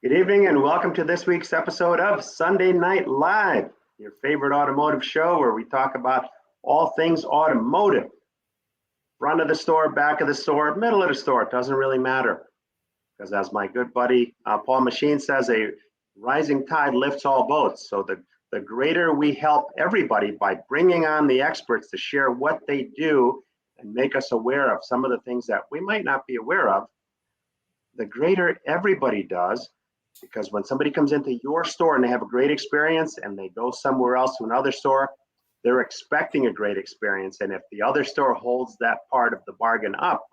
Good evening and welcome to this week's episode of Sunday Night Live, your favorite automotive show where we talk about all things automotive. Front of the store, back of the store, middle of the store, it doesn't really matter. Because as my good buddy Paul Machine says, a rising tide lifts all boats. So the greater we help everybody by bringing on the experts to share what they do and make us aware of some of the things that we might not be aware of, the greater everybody does. Because when somebody comes into your store and they have a great experience and they go somewhere else to another store, they're expecting a great experience. And if the other store holds that part of the bargain up,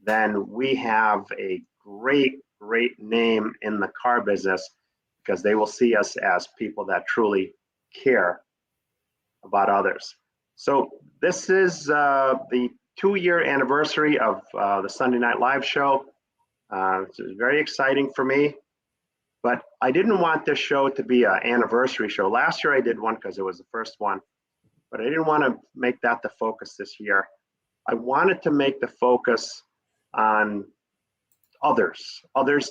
then we have a great name in the car business because they will see us as people that truly care about others. So this is the 2-year anniversary of the Sunday Night Live show. It's very exciting for me. But I didn't want this show to be an anniversary show. Last year I did one because it was the first one, but I didn't want to make that the focus this year. I wanted to make the focus on others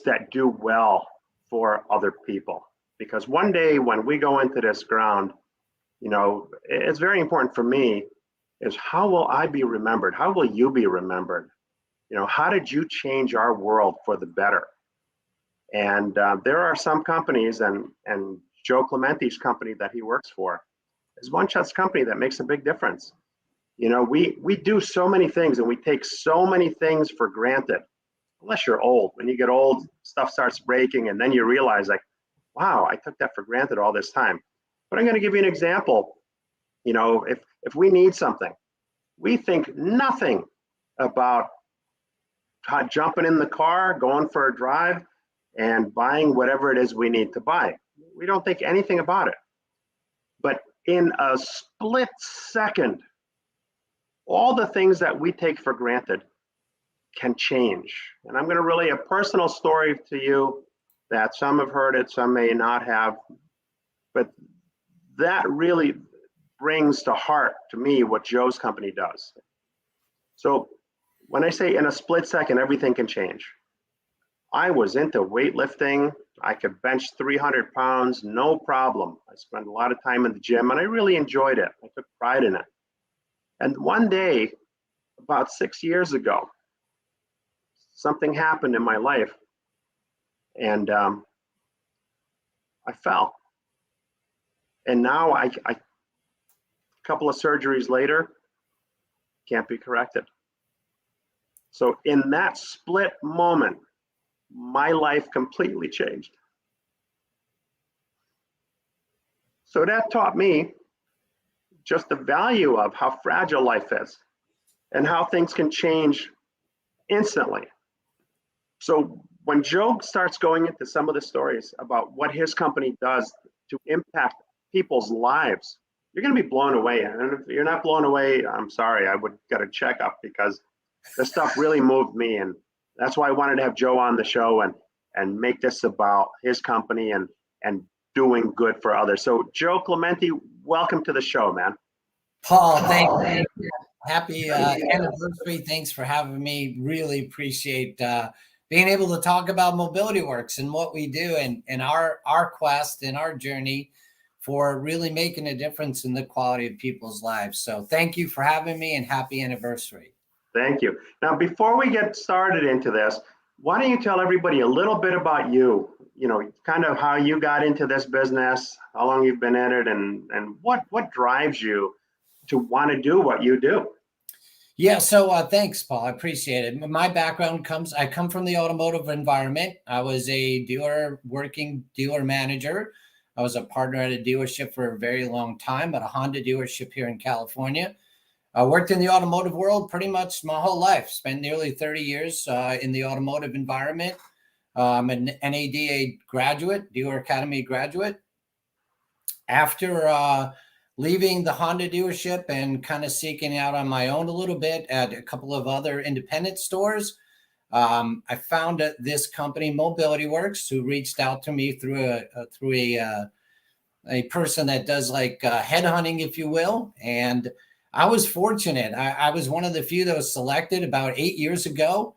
that do well for other people. Because one day when we go into this ground, you know, it's very important for me is how will I be remembered? How will you be remembered? You know, how did you change our world for the better? And there are some companies, and Joe Clementi's company that he works for is one such company that makes a big difference. You know, we do so many things and we take so many things for granted. Unless you're old. When you get old, stuff starts breaking and then you realize like, wow, I took that for granted all this time. But I'm going to give you an example. You know, if we need something, we think nothing about jumping in the car, going for a drive, and buying whatever it is we need to buy. We don't think anything about it. But in a split second, all the things that we take for granted can change. And I'm going to relay a personal story to you that some have heard it, some may not have. But that really brings to heart to me what Joe's company does. So when I say in a split second, everything can change. I was into weightlifting. I could bench 300 pounds, no problem. I spent a lot of time in the gym and I really enjoyed it. I took pride in it. And one day, about 6 years ago, something happened in my life and I fell. And now a couple of surgeries later, can't be corrected. So in that split moment, my life completely changed. So that taught me just the value of how fragile life is and how things can change instantly. So when Joe starts going into some of the stories about what his company does to impact people's lives, you're going to be blown away. And if you're not blown away, I'm sorry, I would get a checkup because this stuff really moved me. And that's why I wanted to have Joe on the show and make this about his company and doing good for others. So Joe Clementi, welcome to the show, man. Paul, thank you. Happy anniversary. Thanks for having me. Really appreciate being able to talk about MobilityWorks and what we do and our quest and our journey for really making a difference in the quality of people's lives. So thank you for having me and happy anniversary. Thank you. Now, before we get started into this, why don't you tell everybody a little bit about you, you know, kind of how you got into this business, how long you've been in it, and what drives you to want to do what you do? Yeah, so thanks, Paul. I appreciate it. My background I come from the automotive environment. I was a working dealer manager. I was a partner at a dealership for a very long time at a Honda dealership here in California. I worked in the automotive world pretty much my whole life, spent nearly 30 years in the automotive environment. I'm an NADA graduate, Dealer Academy graduate. After leaving the Honda dealership and kind of seeking out on my own a little bit at a couple of other independent stores, I found this company, MobilityWorks, who reached out to me through a person that does like headhunting, if you will. And I was fortunate. I was one of the few that was selected about 8 years ago.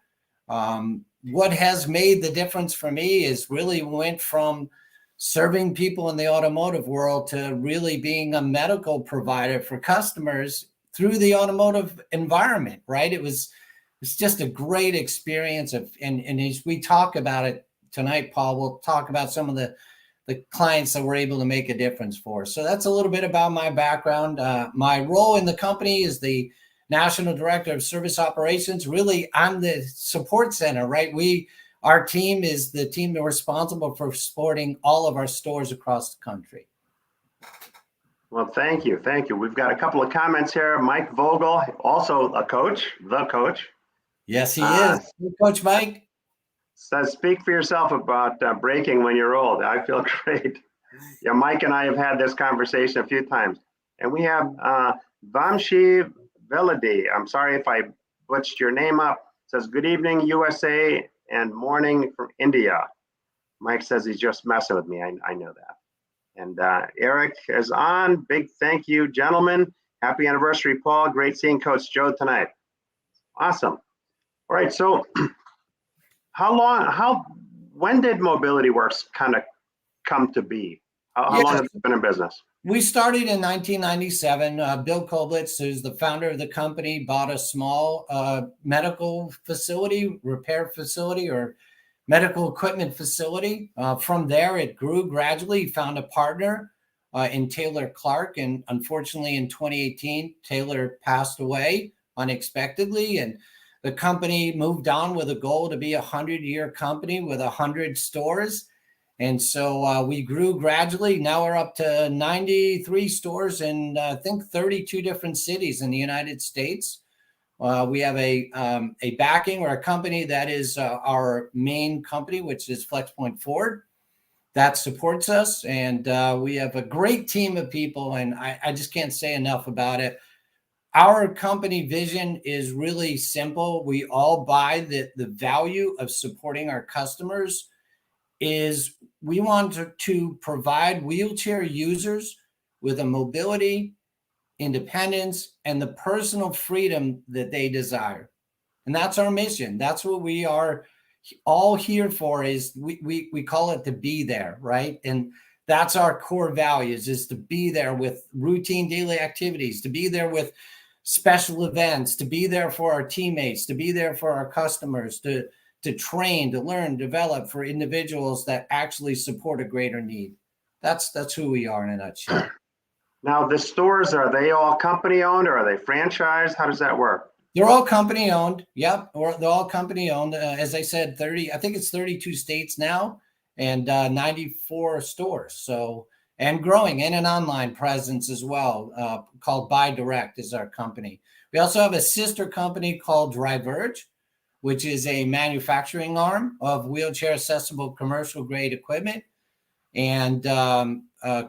what has made the difference for me is really went from serving people in the automotive world to really being a medical provider for customers through the automotive environment, right? It's just a great experience and as we talk about it tonight, Paul, we'll talk about some of the clients that we're able to make a difference for. So that's a little bit about my background. My role in the company is the National Director of Service Operations. Really, I'm the support center, right? Our team is the team that responsible for supporting all of our stores across the country. Well, thank you. Thank you. We've got a couple of comments here. Mike Vogel, also a coach, the coach. Yes, he is. Coach Mike says, speak for yourself about braking when you're old. I feel great. Yeah, Mike and I have had this conversation a few times. And we have Vamshi Veladi. I'm sorry if I butchered your name up. Says, good evening, USA, and morning from India. Mike says he's just messing with me. I know that. And Eric is on. Big thank you, gentlemen. Happy anniversary, Paul. Great seeing Coach Joe tonight. Awesome. All right, so when did MobilityWorks kind of come to be? How long has it been in business? We started in 1997. Bill Koblitz, who's the founder of the company, bought a small medical facility, repair facility, or medical equipment facility. From there, it grew gradually. He found a partner in Taylor Clark, and unfortunately, in 2018, Taylor passed away unexpectedly, and the company moved on with a goal to be a 100-year company with 100 stores. And so we grew gradually. Now we're up to 93 stores in, I think, 32 different cities in the United States. We have a backing or a company that is our main company, which is FlexPoint Ford, that supports us. And we have a great team of people, and I just can't say enough about it. Our company vision is really simple. We all buy the value of supporting our customers is we want to provide wheelchair users with a mobility, independence, and the personal freedom that they desire. And that's our mission. That's what we are all here for, is we call it to be there, right? And that's our core values, is to be there with routine daily activities, to be there with special events, to be there for our teammates, to be there for our customers, to train, to learn, develop for individuals that actually support a greater need. That's who we are in a nutshell. Now, the stores, are they all company owned or are they franchised? How does that work? They're all company owned. Yep. They're all company owned. As I said, I think it's 32 states now and 94 stores. So, and growing, and an online presence as well, called Buy Direct is our company. We also have a sister company called Driverge, which is a manufacturing arm of wheelchair accessible commercial grade equipment and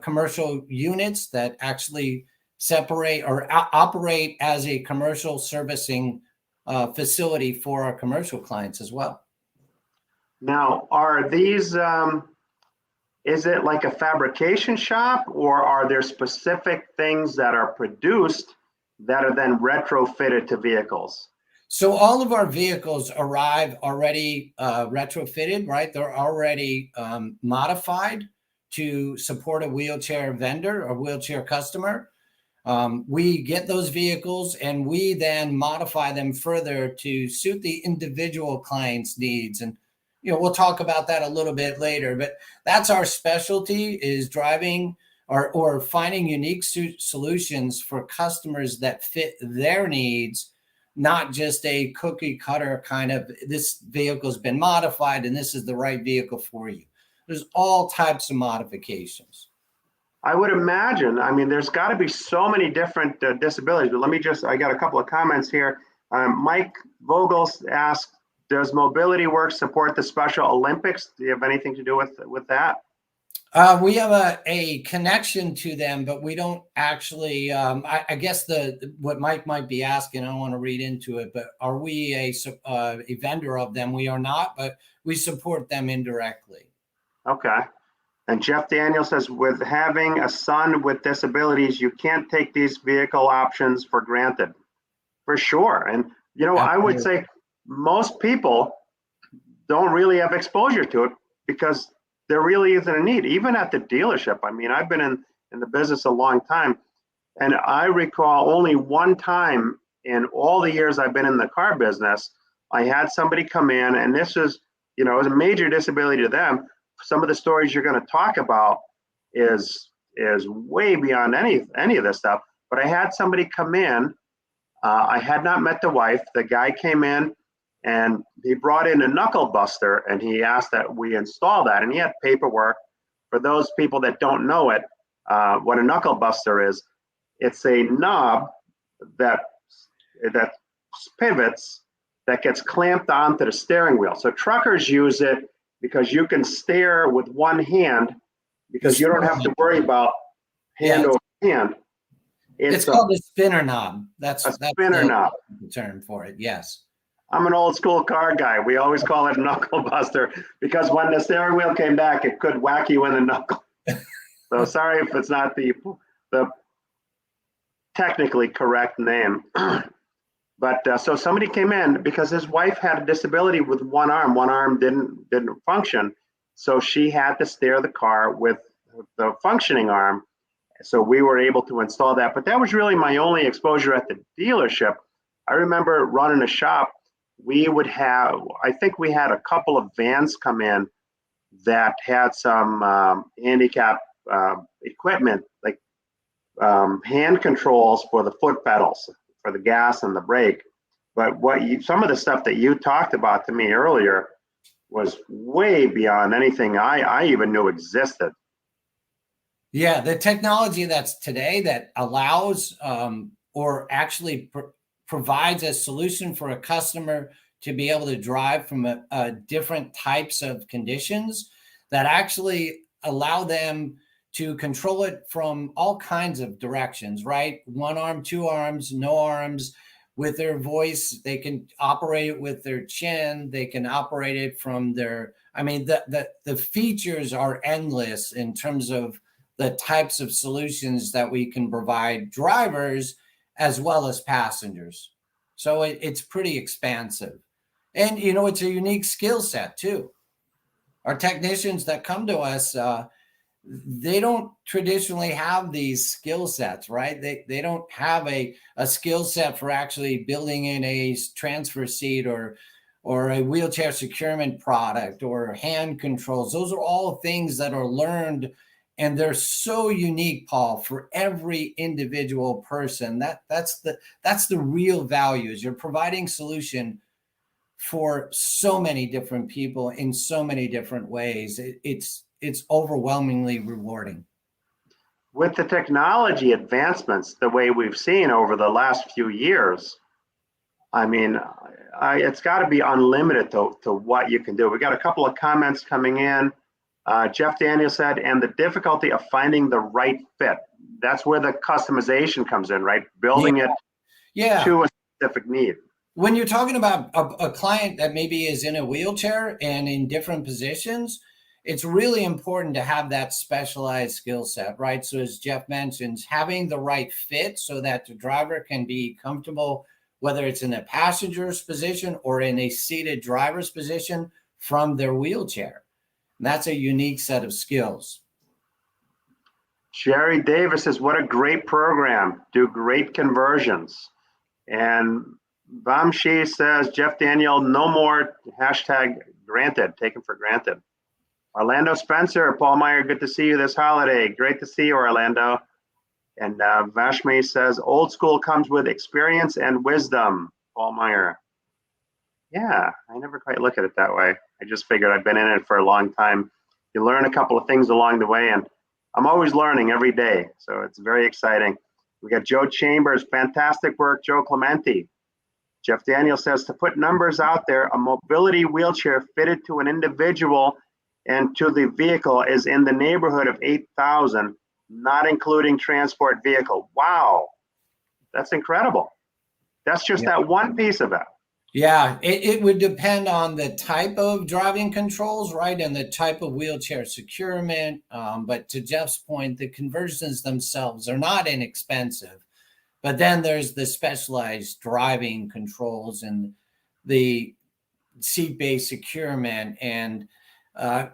commercial units that actually separate or operate as a commercial servicing facility for our commercial clients as well. Now, are these, is it like a fabrication shop, or are there specific things that are produced that are then retrofitted to vehicles? So all of our vehicles arrive already retrofitted, right? They're already modified to support a wheelchair vendor or wheelchair customer. We get those vehicles and we then modify them further to suit the individual client's needs. And, you know, we'll talk about that a little bit later, but that's our specialty, is driving or finding unique solutions for customers that fit their needs, not just a cookie cutter kind of, this vehicle's been modified and this is the right vehicle for you. There's all types of modifications. I would imagine, I mean, there's got to be so many different disabilities, but I got a couple of comments here. Mike Vogels asked, does MobilityWorks support the Special Olympics? Do you have anything to do with that? We have a connection to them, but we don't actually, I guess what Mike might be asking, I don't want to read into it, but are we a vendor of them? We are not, but we support them indirectly. Okay. And Jeff Daniel says, with having a son with disabilities, you can't take these vehicle options for granted. For sure. And, you know, I would say most people don't really have exposure to it because there really isn't a need, even at the dealership. I mean, I've been in the business a long time, and I recall only one time in all the years I've been in the car business, I had somebody come in, and this is, it was a major disability to them. Some of the stories you're going to talk about is way beyond any of this stuff. But I had somebody come in. I had not met the wife. The guy came in, and he brought in a knuckle buster, and he asked that we install that. And he had paperwork. For those people that don't know it, what a knuckle buster is, it's a knob that pivots, that gets clamped onto the steering wheel. So truckers use it because you can steer with one hand, because you don't have to worry about hand over hand. It's called a spinner knob. That's spinner knob. The term for it. Yes. I'm an old school car guy. We always call it a knuckle buster because when the steering wheel came back, it could whack you in the knuckle. So sorry if it's not the technically correct name. But so somebody came in because his wife had a disability with one arm. One arm didn't function. So she had to steer the car with the functioning arm. So we were able to install that. But that was really my only exposure at the dealership. I remember running a shop. I think we had a couple of vans come in that had some handicap equipment, like hand controls for the foot pedals, for the gas and the brake. But some of the stuff that you talked about to me earlier was way beyond anything I even knew existed. Yeah, the technology that's today that allows or actually provides a solution for a customer to be able to drive from different types of conditions that actually allow them to control it from all kinds of directions, right? One arm, two arms, no arms. With their voice, they can operate it with their chin. They can operate it from their, the features are endless in terms of the types of solutions that we can provide drivers as well as passengers. So it's pretty expansive. And, it's a unique skill set too. Our technicians that come to us, they don't traditionally have these skill sets, right? They don't have a skill set for actually building in a transfer seat or a wheelchair securement product or hand controls. Those are all things that are learned, and they're so unique, Paul, for every individual person. That's the real value, is you're providing solution for so many different people in so many different ways. It's overwhelmingly rewarding. With the technology advancements, the way we've seen over the last few years, it's got to be unlimited to what you can do. We got a couple of comments coming in. Jeff Daniel said, and the difficulty of finding the right fit. That's where the customization comes in, right? Building it to a specific need. When you're talking about a client that maybe is in a wheelchair and in different positions, it's really important to have that specialized skill set, right? So as Jeff mentions, having the right fit so that the driver can be comfortable, whether it's in a passenger's position or in a seated driver's position from their wheelchair. And that's a unique set of skills. Jerry Davis says, what a great program. Do great conversions. And Vamshi says, Jeff Daniel, no more #granted, taken for granted. Orlando Spencer, Paul Meijer, good to see you this holiday. Great to see you, Orlando. And Vashmi says, old school comes with experience and wisdom, Paul Meijer. Yeah, I never quite look at it that way. I just figured I've been in it for a long time. You learn a couple of things along the way, and I'm always learning every day. So it's very exciting. We got Joe Chambers, fantastic work, Joe Clementi. Jeff Daniel says, to put numbers out there, a mobility wheelchair fitted to an individual and to the vehicle is in the neighborhood of 8,000, not including transport vehicle. Wow, that's incredible. That's just that one piece of it. Yeah, it would depend on the type of driving controls, right, and the type of wheelchair securement. But to Jeff's point, the conversions themselves are not inexpensive. But then there's the specialized driving controls and the seat-based securement, and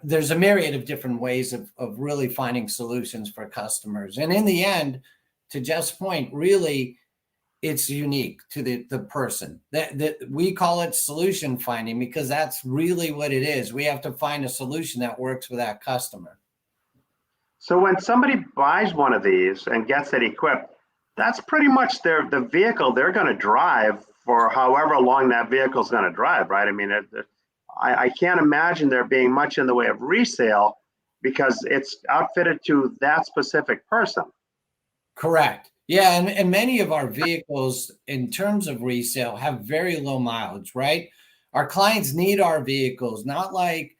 there's a myriad of different ways of really finding solutions for customers. And in the end, to Jeff's point, really, it's unique to the person. That we call it solution finding, because that's really what it is. We have to find a solution that works for that customer. So when somebody buys one of these and gets it equipped, that's pretty much the vehicle they're going to drive for however long that vehicle is going to drive, right? I mean, I can't imagine there being much in the way of resale because it's outfitted to that specific person. Correct. Yeah, and many of our vehicles, in terms of resale, have very low mileage, right? Our clients need our vehicles, not like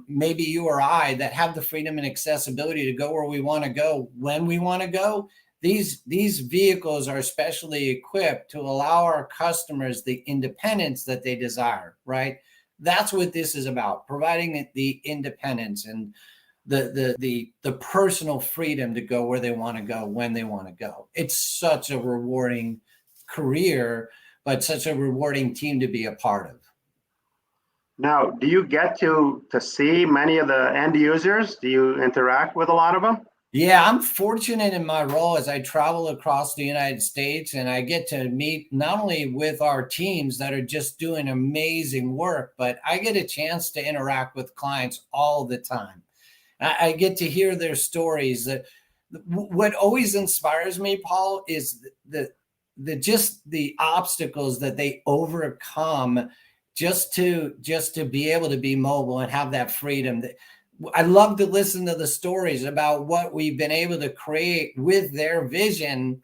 maybe you or I that have the freedom and accessibility to go where we want to go when we want to go. These vehicles are specially equipped to allow our customers the independence that they desire, right? That's what this is about, providing the independence and the personal freedom to go where they want to go when they want to go. It's such a rewarding career, but such a rewarding team to be a part of. Now, do you get to see many of the end users? Do you interact with a lot of them? Yeah, I'm fortunate in my role as I travel across the United States, and I get to meet not only with our teams that are just doing amazing work, but I get a chance to interact with clients all the time. I get to hear their stories. That what always inspires me, Paul, is just the obstacles that they overcome just to be able to be mobile and have that freedom. I love to listen to the stories about what we've been able to create with their vision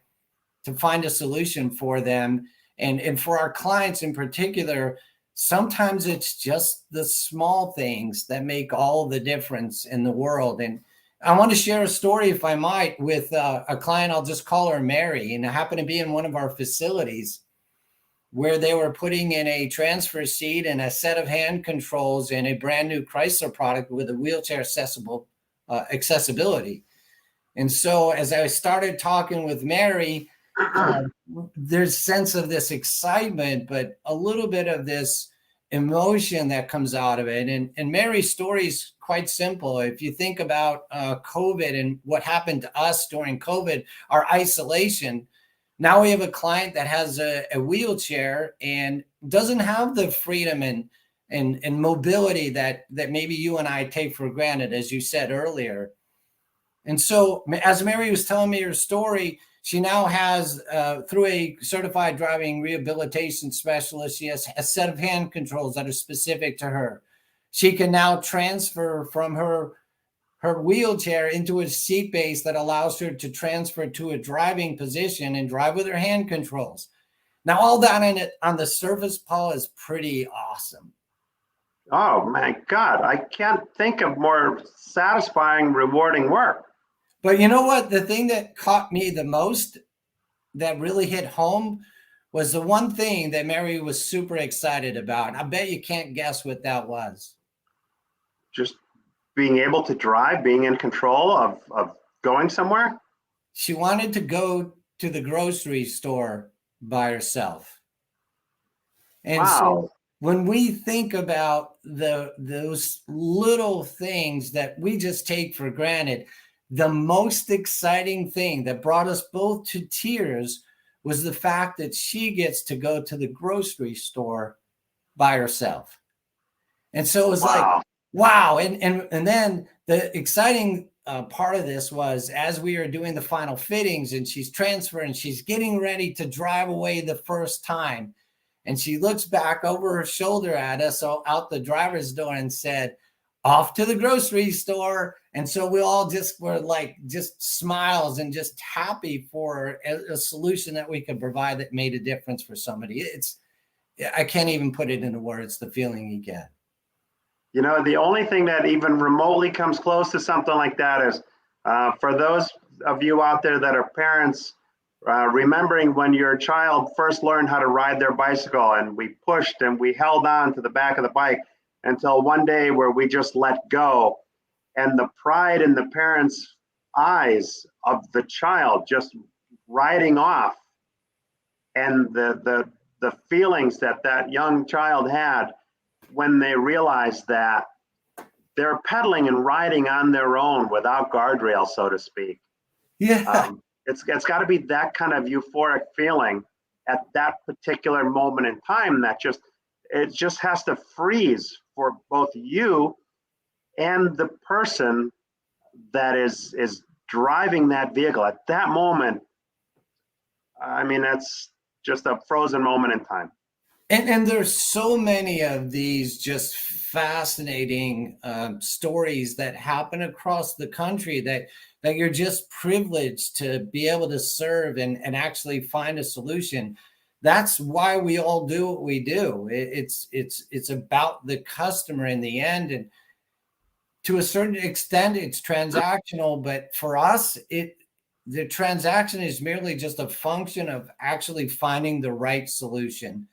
to find a solution for them. And for our clients in particular, sometimes it's just the small things that make all the difference in the world. And I want to share a story, if I might, with a client. I'll just call her Mary. And I happen to be in one of our facilities where they were putting in a transfer seat and a set of hand controls in a brand new Chrysler product with a wheelchair accessibility. And so as I started talking with Mary, there's sense of this excitement, but a little bit of this emotion that comes out of it. And Mary's story is quite simple. If you think about COVID and what happened to us during COVID, our isolation, now we have a client that has a wheelchair and doesn't have the freedom and mobility that maybe you and I take for granted, as you said earlier. And so as Mary was telling me her story, she now has, through a certified driving rehabilitation specialist, she has a set of hand controls that are specific to her. She can now transfer from her wheelchair into a seat base that allows her to transfer to a driving position and drive with her hand controls. Now, all that on the surface, Paul, is pretty awesome. Oh my God, I can't think of more satisfying, rewarding work. But you know what? The thing that caught me the most, that really hit home, was the one thing that Mary was super excited about. I bet you can't guess what that was. Just being able to drive, being in control of going somewhere. She wanted to go to the grocery store by herself. And wow. So when we think about those little things that we just take for granted, the most exciting thing that brought us both to tears was the fact that she gets to go to the grocery store by herself. And so it was like, wow. And then the exciting part of this was, as we were doing the final fittings and she's transferring, she's getting ready to drive away the first time. And she looks back over her shoulder at us out the driver's door and said, "Off to the grocery store." And so we all just were like, just smiles and just happy for a solution that we could provide that made a difference for somebody. I can't even put it into words, the feeling you get. You know, the only thing that even remotely comes close to something like that is for those of you out there that are parents, remembering when your child first learned how to ride their bicycle and we pushed and we held on to the back of the bike until one day where we just let go, and the pride in the parents' eyes of the child just riding off, and the feelings that young child had. when they realize that they're pedaling and riding on their own without guardrails, so to speak. Yeah. It's got to be that kind of euphoric feeling at that particular moment in time that it just has to freeze for both you and the person that is driving that vehicle at that moment. I mean, that's just a frozen moment in time. And there's so many of these just fascinating stories that happen across the country that you're just privileged to be able to serve and actually find a solution. That's why we all do what we do. It's about the customer in the end, and to a certain extent, it's transactional. But for us, the transaction is merely just a function of actually finding the right solution.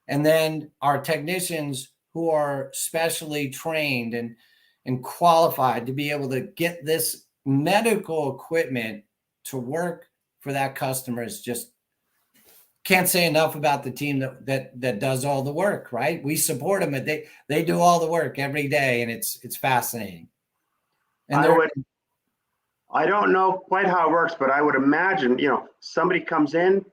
And then our technicians who are specially trained and qualified to be able to get this medical equipment to work for that customer is just can't say enough about the team that does all the work, right? We support them, but they do all the work every day, and it's fascinating. And I don't know quite how it works, but I would imagine, somebody comes in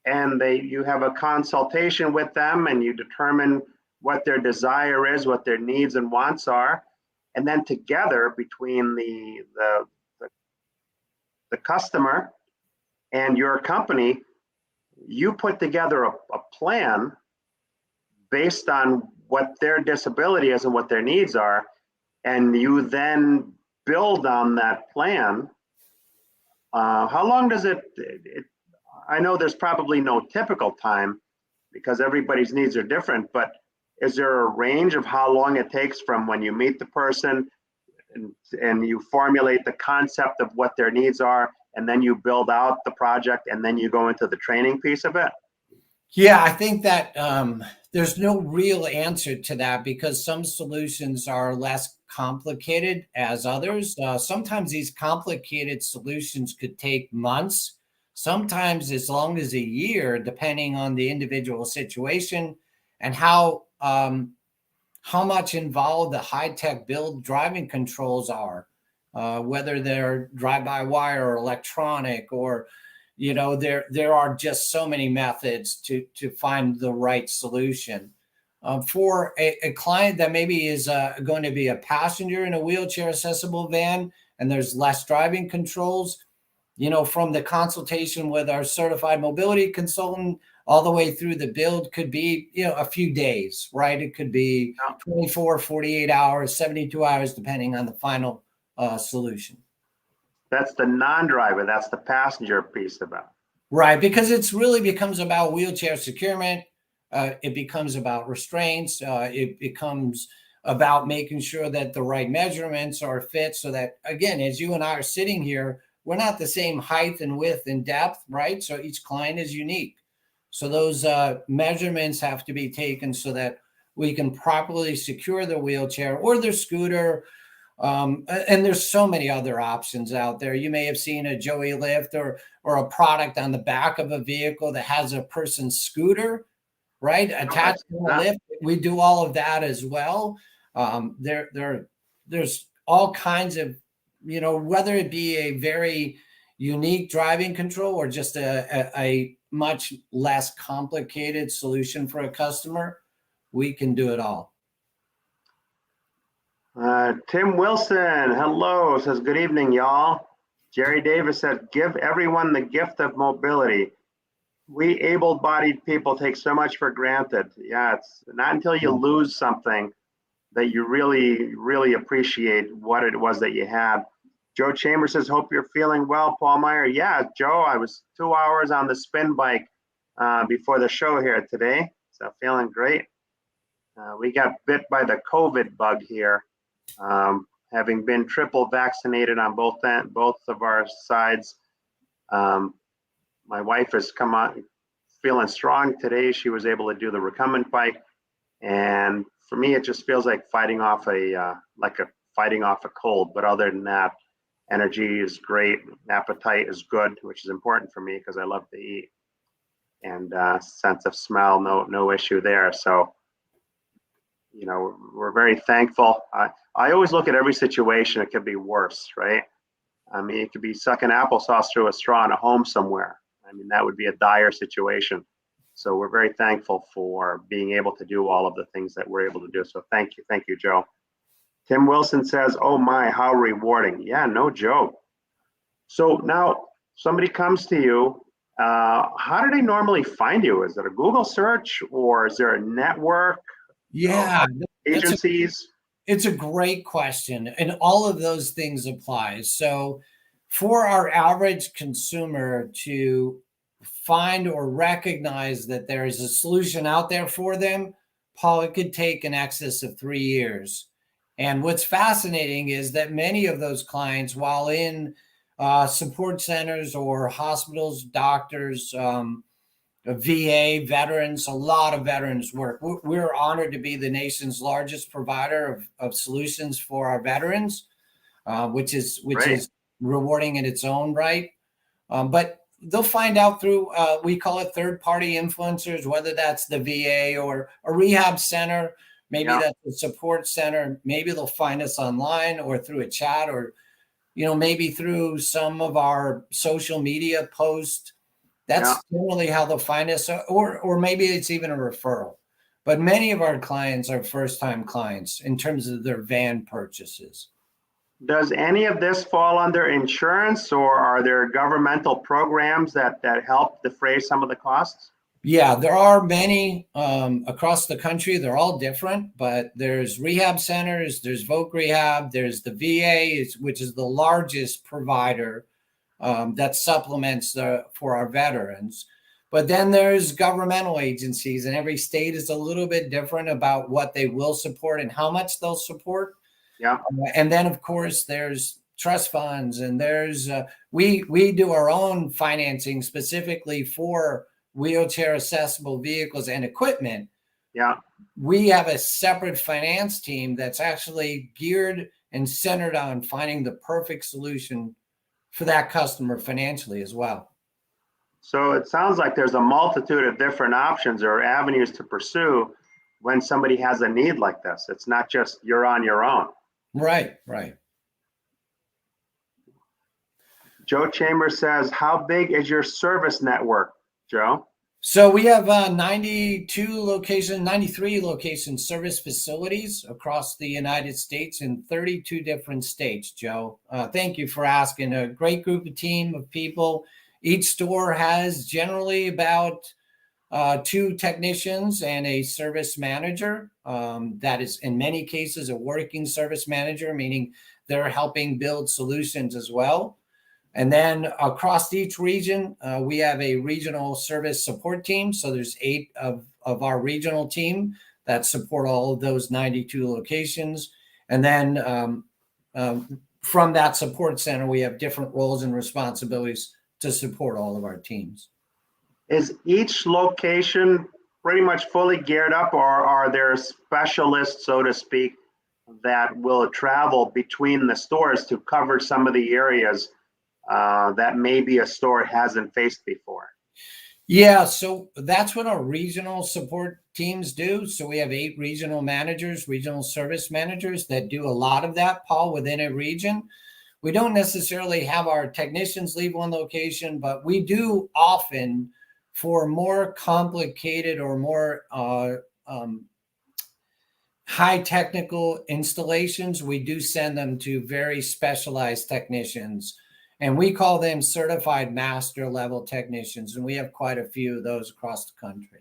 and you have a consultation with them and you determine what their desire is, what their needs and wants are. And then together between the customer and your company, you put together a plan based on what their disability is and what their needs are. And you then build on that plan. How long does I know there's probably no typical time because everybody's needs are different, but is there a range of how long it takes from when you meet the person and you formulate the concept of what their needs are, and then you build out the project, and then you go into the training piece of it? Yeah, I think that there's no real answer to that because some solutions are less complicated as others. Sometimes these complicated solutions could take months, sometimes as long as a year, depending on the individual situation and how much involved the high-tech build driving controls are, whether they're drive-by-wire or electronic, or there are just so many methods to find the right solution. For a client that maybe is going to be a passenger in a wheelchair accessible van and there's less driving controls, from the consultation with our certified mobility consultant all the way through the build could be, a few days, right? It could be 24, 48 hours, 72 hours, depending on the final solution. That's the non-driver, that's the passenger piece of it. Right, because it's really becomes about wheelchair securement. It becomes about restraints. It becomes about making sure that the right measurements are fit so that, again, as you and I are sitting here, we're not the same height and width and depth, right? So each client is unique. So those measurements have to be taken so that we can properly secure the wheelchair or their scooter. And there's so many other options out there. You may have seen a Joey lift or a product on the back of a vehicle that has a person's scooter, right, attached to the lift. We do all of that as well. There's all kinds of, whether it be a very unique driving control or just a much less complicated solution for a customer, we can do it all. Tim Wilson, hello, says good evening, y'all. Jerry Davis said, give everyone the gift of mobility. We able-bodied people take so much for granted. Yeah, it's not until you lose something that you really, really appreciate what it was that you had. Joe Chambers says, hope you're feeling well, Paul Meijer. Yeah, Joe, I was 2 hours on the spin bike before the show here today, so feeling great. We got bit by the COVID bug here. Having been triple vaccinated on both of our sides, my wife has come on feeling strong today. She was able to do the recumbent bike, and for me, it just feels like fighting off a cold. But other than that, energy is great, appetite is good, which is important for me because I love to eat, and sense of smell, no issue there. So we're very thankful. I always look at every situation. It could be worse, right? I mean, it could be sucking applesauce through a straw in a home somewhere. I mean, that would be a dire situation. So we're very thankful for being able to do all of the things that we're able to do. So thank you, Joe. Tim Wilson says, "Oh my, how rewarding!" Yeah, no joke. So now somebody comes to you. How do they normally find you? Is it a Google search or is there a network? Yeah, Agencies? it's a great question, and all of those things apply. So for our average consumer to find or recognize that there is a solution out there for them, Paul, it could take an excess of 3 years. And what's fascinating is that many of those clients, while in support centers or hospitals, doctors, VA, veterans, a lot of veterans work. We're honored to be the nation's largest provider of solutions for our veterans, which is rewarding in its own right. But they'll find out through, we call it third-party influencers, whether that's the VA or a rehab center, maybe that's a support center. Maybe they'll find us online or through a chat or, maybe through some of our social media posts. That's generally how they'll find us, or maybe it's even a referral. But many of our clients are first-time clients in terms of their van purchases. Does any of this fall under insurance, or are there governmental programs that help defray some of the costs? Yeah, there are many across the country. They're all different, but there's rehab centers, there's Voc Rehab, there's the VA, which is the largest provider that supplements for our veterans. But then there's governmental agencies, and every state is a little bit different about what they will support and how much they'll support. Yeah. And then, of course, there's trust funds, and there's we do our own financing specifically for wheelchair accessible vehicles and equipment. Yeah. We have a separate finance team that's actually geared and centered on finding the perfect solution for that customer financially as well. So it sounds like there's a multitude of different options or avenues to pursue when somebody has a need like this. It's not just you're on your own. Right. Joe Chambers says, "How big is your service network, Joe?" So we have 93 location service facilities across the United States in 32 different states, Joe. Thank you for asking. A great team of people. Each store has generally about 2 technicians and a service manager. That is, in many cases, a working service manager, meaning they're helping build solutions as well. And then across each region, we have a regional service support team. So there's 8 of our regional team that support all of those 92 locations. And then from that support center, we have different roles and responsibilities to support all of our teams. Is each location pretty much fully geared up, or are there specialists, so to speak, that will travel between the stores to cover some of the areas that maybe a store hasn't faced before? Yeah, so that's what our regional support teams do. So we have 8 regional managers, regional service managers that do a lot of that, Paul, within a region. We don't necessarily have our technicians leave one location, but we do often, for more complicated or more high technical installations, we do send them to very specialized technicians. And we call them certified master level technicians. And we have quite a few of those across the country.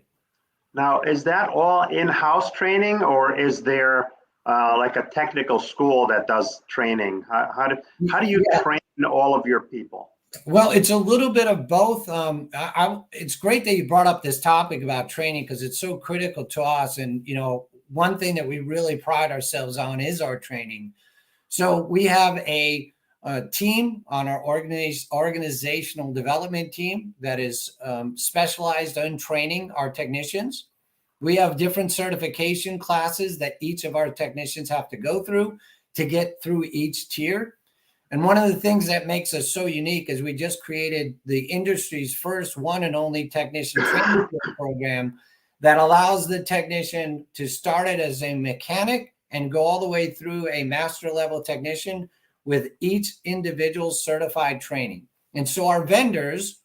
Now, is that all in-house training, or is there like a technical school that does training? How do you train all of your people? Well, it's a little bit of both. It's great that you brought up this topic about training because it's so critical to us. And, one thing that we really pride ourselves on is our training. So we have a team on our organizational development team that is specialized in training our technicians. We have different certification classes that each of our technicians have to go through to get through each tier. And one of the things that makes us so unique is we just created the industry's first one and only technician training program that allows the technician to start it as a mechanic and go all the way through a master level technician with each individual certified training. And so our vendors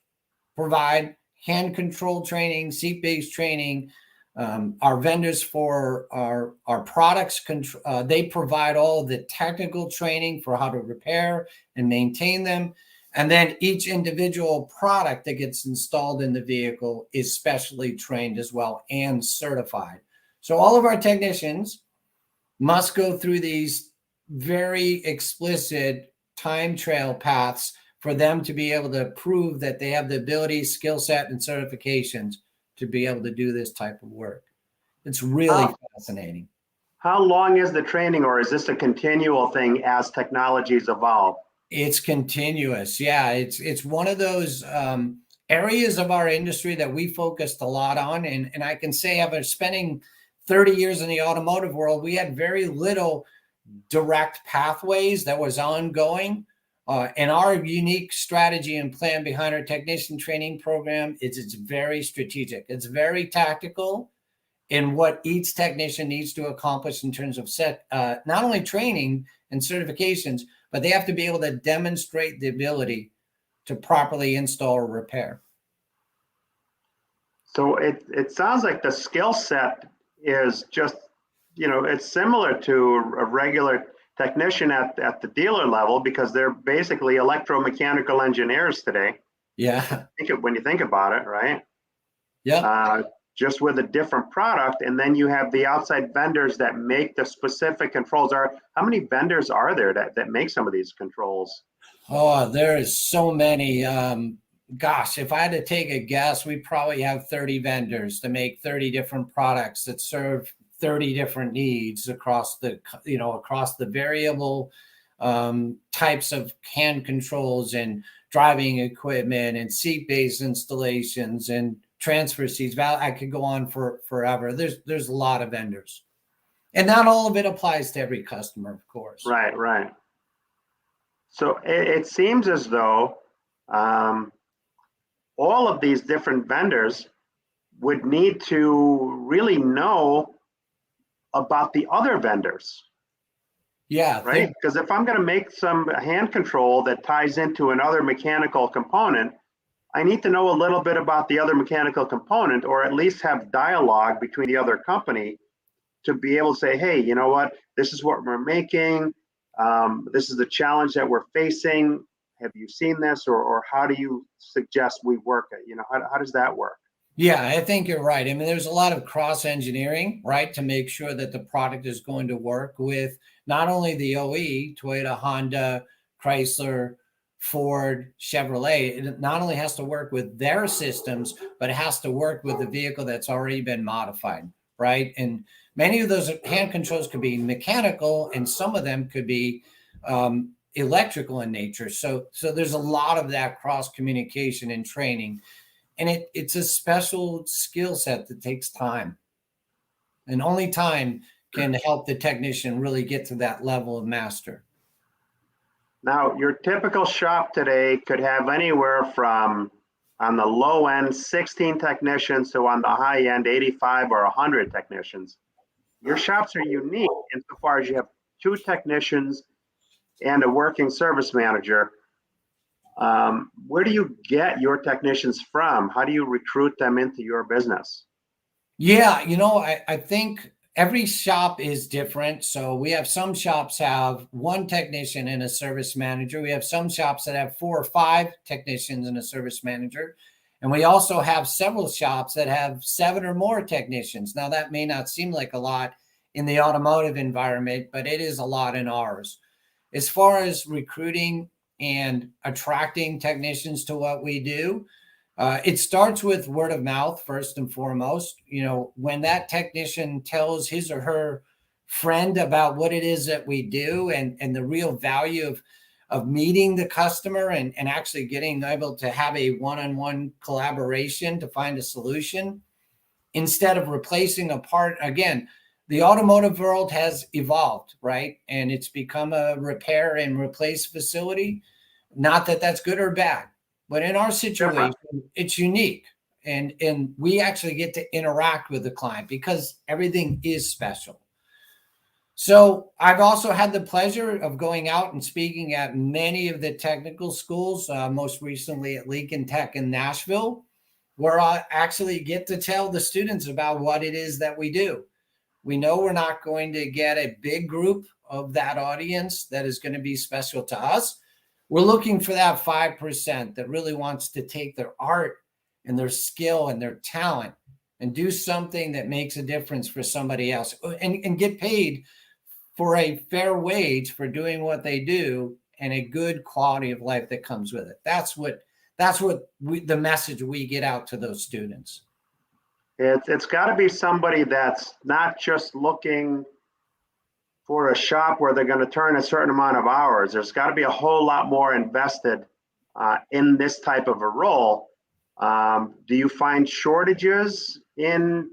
provide hand control training, seat-based training. Our vendors for our products, they provide all the technical training for how to repair and maintain them. And then each individual product that gets installed in the vehicle is specially trained as well and certified. So all of our technicians must go through these very explicit time trail paths for them to be able to prove that they have the ability, skill set, and certifications to be able to do this type of work. It's really fascinating. How long is the training, or is this a continual thing as technologies evolve? It's continuous. Yeah, it's one of those areas of our industry that we focused a lot on. And I can say, after spending 30 years in the automotive world, we had very little direct pathways that was ongoing. And our unique strategy and plan behind our technician training program is it's very strategic. It's very tactical in what each technician needs to accomplish in terms of not only training and certifications, but they have to be able to demonstrate the ability to properly install or repair. So it sounds like the skill set is just, it's similar to a regular technician at the dealer level, because they're basically electromechanical engineers today. Yeah. When you think about it, right? Yeah. Just with a different product. And then you have the outside vendors that make the specific controls. How many vendors are there that make some of these controls? Oh, there is so many. Gosh, if I had to take a guess, we probably have 30 vendors to make 30 different products that serve 30 different needs across the variable types of hand controls and driving equipment and seat-based installations and transfer seats. I could go on for forever. There's a lot of vendors, and not all of it applies to every customer, of course. Right. So it seems as though all of these different vendors would need to really know about the other vendors. Yeah. Right. Because if I'm going to make some hand control that ties into another mechanical component, I need to know a little bit about the other mechanical component, or at least have dialogue between the other company to be able to say, hey, you know what, this is what we're making. This is the challenge that we're facing. Have you seen this, or how do you suggest we work it? How does that work? Yeah, I think you're right. I mean, there's a lot of cross engineering, right, to make sure that the product is going to work with not only the OE, Toyota, Honda, Chrysler, Ford, Chevrolet. It not only has to work with their systems, but it has to work with the vehicle that's already been modified, right? And many of those hand controls could be mechanical, and some of them could be electrical in nature. So there's a lot of that cross communication and training. And it's a special skill set that takes time. And only time can help the technician really get to that level of master. Now, your typical shop today could have anywhere from, on the low end, 16 technicians to on the high end, 85 or 100 technicians. Your shops are unique insofar as you have 2 technicians and a working service manager. Where do you get your technicians from? How do you recruit them into your business? Yeah, I think every shop is different. So we have some shops have 1 technician and a service manager. We have some shops that have 4 or 5 technicians and a service manager. And we also have several shops that have 7 or more technicians. Now, that may not seem like a lot in the automotive environment, but it is a lot in ours. As far as recruiting and attracting technicians to what we do, it starts with word of mouth first and foremost. When that technician tells his or her friend about what it is that we do and the real value of meeting the customer and actually getting able to have a one-on-one collaboration to find a solution instead of replacing a part. Again, the automotive world has evolved, right? And it's become a repair and replace facility. Not that that's good or bad, but in our situation, it's unique. and we actually get to interact with the client because everything is special. So I've also had the pleasure of going out and speaking at many of the technical schools, most recently at Lincoln Tech in Nashville, where I actually get to tell the students about what it is that we do. We know we're not going to get a big group of that audience that is going to be special to us. We're looking for that 5% that really wants to take their art and their skill and their talent and do something that makes a difference for somebody else and get paid for a fair wage for doing what they do and a good quality of life that comes with it. That's what the message we get out to those students. It's got to be somebody that's not just looking for a shop where they're going to turn a certain amount of hours. There's got to be a whole lot more invested in this type of a role. Do you find shortages in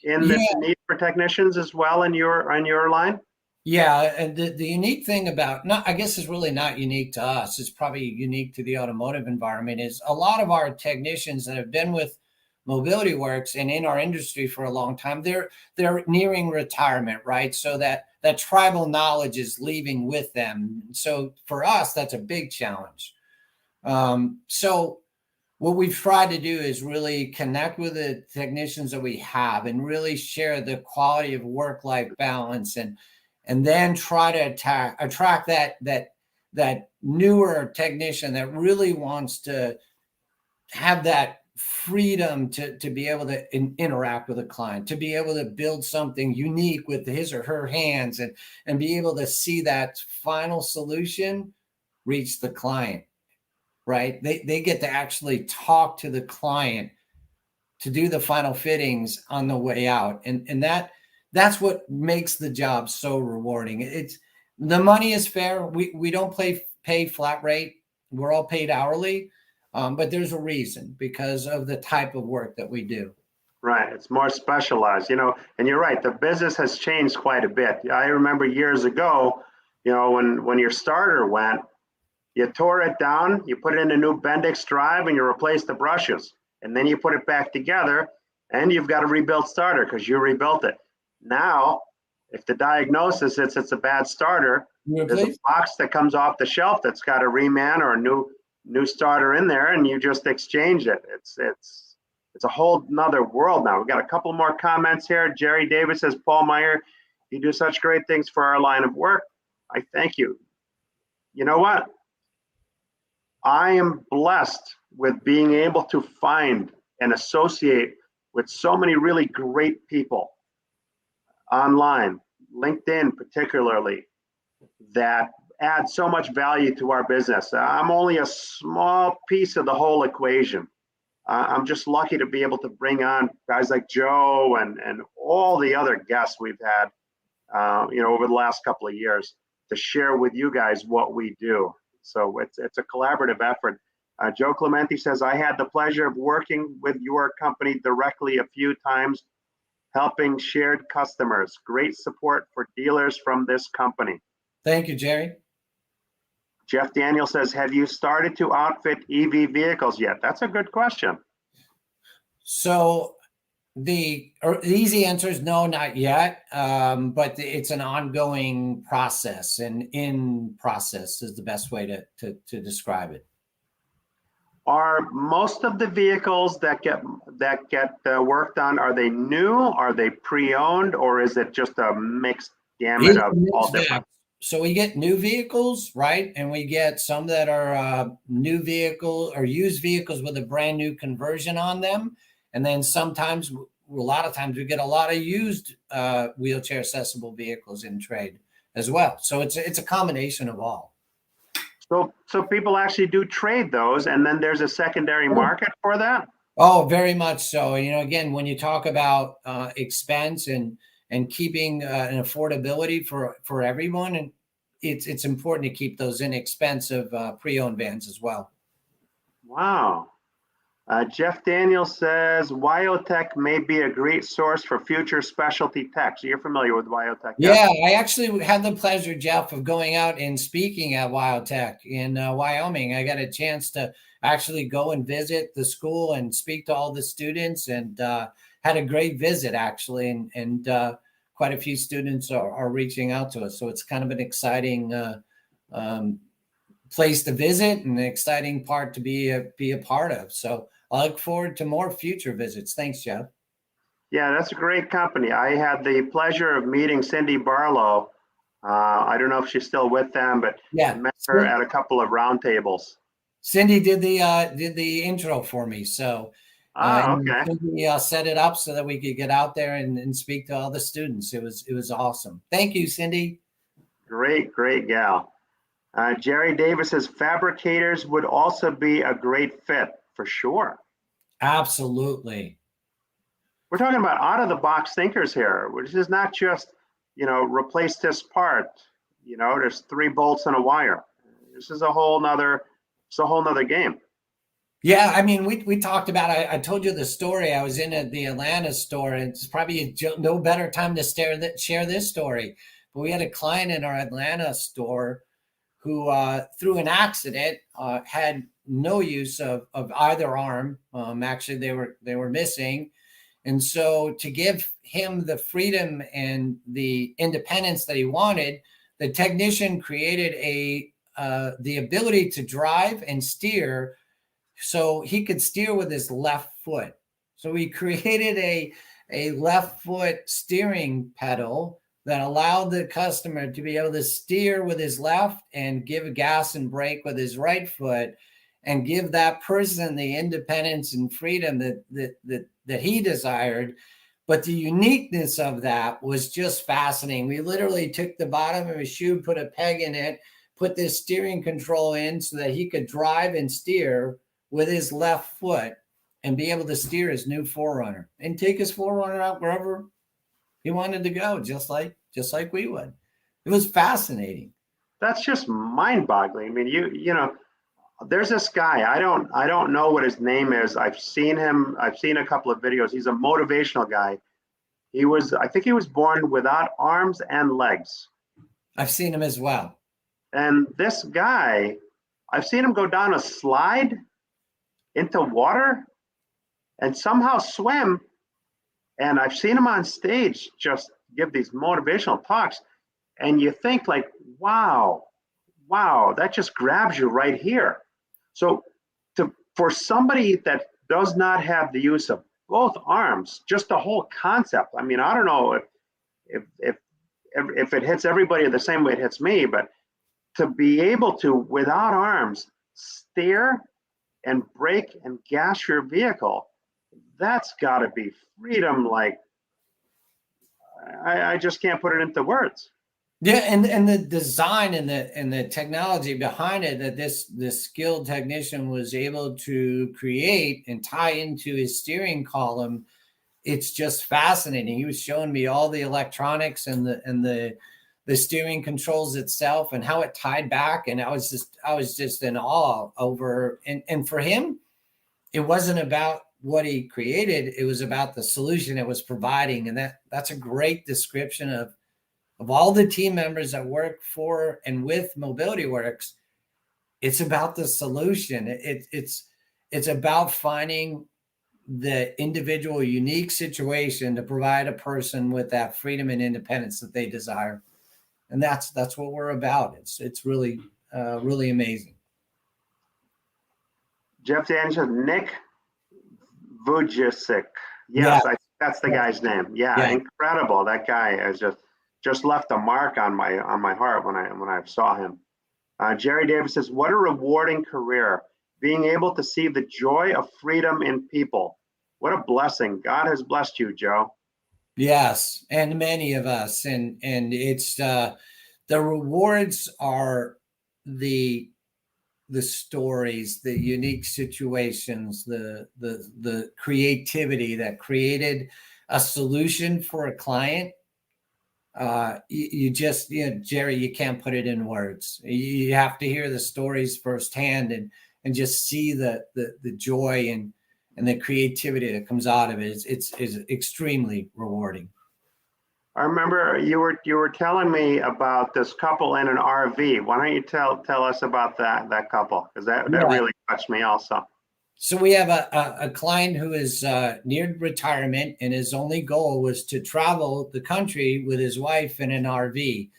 the need for technicians as well in your line? Yeah, and the unique thing about, I guess it's really not unique to us, it's probably unique to the automotive environment, is a lot of our technicians that have been with MobilityWorks and in our industry for a long time, they're nearing retirement, right? So that tribal knowledge is leaving with them. So for us, that's a big challenge. So what we've tried to do is really connect with the technicians that we have and really share the quality of work-life balance and then try to attract that newer technician that really wants to have that freedom to be able to interact with a client, to be able to build something unique with his or her hands and be able to see that final solution reach the client, right? They get to actually talk to the client to do the final fittings on the way out. And that's what makes the job so rewarding. It's the money is fair. We don't pay flat rate. We're all paid hourly, but there's a reason because of the type of work that we do. Right. It's more specialized, and you're right. The business has changed quite a bit. I remember years ago, when your starter went, you tore it down, you put it in a new Bendix drive and you replace the brushes, and then you put it back together and you've got a rebuilt starter because you rebuilt it. Now, if the diagnosis is it's a bad starter, there's a box that comes off the shelf that's got a reman or a new starter in there, and you just exchange it. It's a whole nother world now. We've got a couple more comments here. Jerry Davis says, Paul Meijer, you do such great things for our line of work. I thank you. You know what? I am blessed with being able to find and associate with so many really great people online, LinkedIn particularly, that add so much value to our business. I'm only a small piece of the whole equation. I'm just lucky to be able to bring on guys like Joe and all the other guests we've had, over the last couple of years to share with you guys what we do. So it's a collaborative effort. Joe Clementi says, I had the pleasure of working with your company directly a few times, helping shared customers. Great support for dealers from this company. Thank you, Jerry. Jeff Daniel says, have you started to outfit EV vehicles yet? That's a good question. So the easy answer is no, not yet. But it's an ongoing process, and in process is the best way to describe it. Are most of the vehicles that get worked on, are they new? Are they pre-owned, or is it just a mixed gamut of all different? So we get new vehicles, right? And we get some that are new vehicles or used vehicles with a brand new conversion on them. And then sometimes, a lot of times, we get a lot of used wheelchair accessible vehicles in trade as well. So it's a combination of all. So people actually do trade those, and then there's a secondary market for that? Oh, very much so. Again, when you talk about expense and keeping an affordability for everyone, and it's important to keep those inexpensive pre-owned vans as well. Wow. Jeff Daniels says Wyotech may be a great source for future specialty tech. So you're familiar with Wyotech? Yeah, I actually had the pleasure, Jeff, of going out and speaking at Wildtech in Wyoming. I got a chance to actually go and visit the school and speak to all the students, and had a great visit actually. And quite a few students are reaching out to us, so it's kind of an exciting um, place to visit and an exciting part to be a part of. So I look forward to more future visits. Thanks, Jeff. Yeah, that's a great company. I had the pleasure of meeting Cindy Barlow. I don't know if she's still with them, but I Yeah, met her at a couple of roundtables. Cindy did the intro for me, so and Okay. Cindy set it up so that we could get out there and speak to all the students. It was awesome. Thank you, Cindy. Great, great gal. Jerry Davis says fabricators would also be a great fit for sure. Absolutely. We're talking about out of the box thinkers here, which is not just, replace this part. There's 3 bolts and a wire. This is it's a whole nother game. Yeah, I mean, we talked about. I told you the story. I was in the Atlanta store, and it's probably no better time to share this story. But we had a client in our Atlanta store who, through an accident, had no use of either arm. Actually, they were missing, and so to give him the freedom and the independence that he wanted, the technician created the ability to drive and steer, so he could steer with his left foot. So he created a left foot steering pedal that allowed the customer to be able to steer with his left and give gas and brake with his right foot, and give that person the independence and freedom that he desired. But the uniqueness of that was just fascinating. We literally took the bottom of his shoe, put a peg in it, put this steering control in so that he could drive and steer with his left foot and be able to steer his new 4Runner and take his 4Runner out wherever he wanted to go, just like we would. It was fascinating. That's just mind-boggling. I mean, there's this guy. I don't know what his name is. I've seen him. I've seen a couple of videos. He's a motivational guy. I think he was born without arms and legs. I've seen him as well. And this guy, I've seen him go down a slide into water and somehow swim. And I've seen him on stage just give these motivational talks. And you think like, wow, that just grabs you right here. So for somebody that does not have the use of both arms, just the whole concept. I mean, I don't know if it hits everybody the same way it hits me, but to be able to, without arms, steer and brake and gas your vehicle, that's got to be freedom. Like, I just can't put it into words. Yeah, and the design and the technology behind it that this skilled technician was able to create and tie into his steering column, it's just fascinating. He was showing me all the electronics and the steering controls itself and how it tied back, and I was just in awe over. And for him, it wasn't about what he created; it was about the solution it was providing, and that's a great description of all the team members that work for and with MobilityWorks. It's about the solution. It's about finding the individual unique situation to provide a person with that freedom and independence that they desire. And that's what we're about. It's really, really amazing. Jeff Danielson, Nick Vujicic. Yes, Yeah. that's the guy's name. Yeah, incredible. That guy has just left a mark on my heart when I saw him. Jerry Davis says, "What a rewarding career! Being able to see the joy of freedom in people. What a blessing! God has blessed you, Joe." Yes, and many of us, and it's the rewards are the stories, the unique situations, the creativity that created a solution for a client. You just, Jerry, you can't put it in words. You have to hear the stories firsthand and just see the joy and the creativity that comes out of it is extremely rewarding. I remember you were telling me about this couple in an RV. Why don't you tell us about that couple? Because that really touched me also. So we have a client who is near retirement, and his only goal was to travel the country with his wife in an RV.